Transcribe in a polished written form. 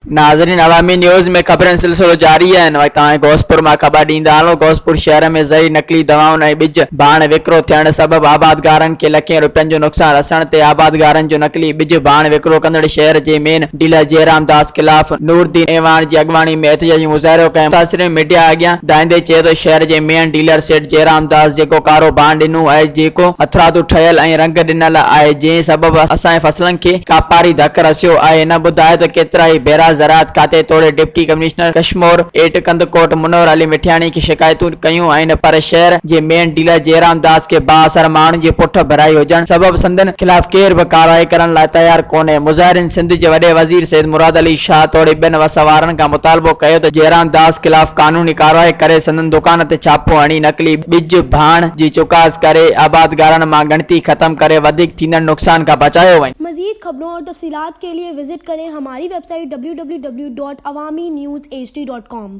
नाज़रीन, अवामी न्यूज़ में ख़बरनि सिलसिलो जारी है। घोसपुर में ख़बर ॾींदा हलो। घोसपुर शहर में ज़रई नकली दवाउन ऐं ॿिज भाण विकिरो थियण सबब आबाद गारन के लखें रुपयनि जो नुक़सान असण ते आबाद गारन जो नकली ॿिज भाण विकिरो कंदड़ शहर के मेन डीलर जयराम दास खिलाफ नूरदीन एवान की अॻवानी में एहतजाजी मुज़ाहिरो कयो। मुतासिर मीडिया अॻियां दाइंदे चए तो शहर के मेन डीलर सेठ जयराम दास जेको कारो भाण ॾिनो आहे, जेको हथरादू ठहियल ऐं रंग ॾिनल आहे, जंहिं सबब असांजे फसलन खे कापारी धक रसियो आहे। इन ॿुधायो त केतिरा ई भेरा ज़राअत खाते तोड़े deputy commissioner Kashmore at Kandhkot Munawar Ali Mithiani की शिकायतूं कयूं आहिनि, पर शहर जे मेन डीलर जयराम दास के बाअसर माण्हुनि जी पुठ भराई हुजण सबब संदन खिलाफ केर भी कार्रवाई करण लाइ तैयार कोन्हे। मुज़ाहिरीन सिंध के वॾे वज़ीर सैयद मुराद अली शाह तोड़े ॿियनि वसवारनि खां मुतालबो कयो त जयराम दास खिलाफ कानूनी कार्रवाई करे संदन दुकान ते छापो हणी नकली ॿिज भाण जी चुकास करे आबाद गारन मां गणती खत्म करे वधिक थींदड़ नुक़सान का बचायो वञे। मज़ीद खबरों और तफसीलात के लिए विजिट करें हमारी वेबसाइट www.awamiNewsHD.com।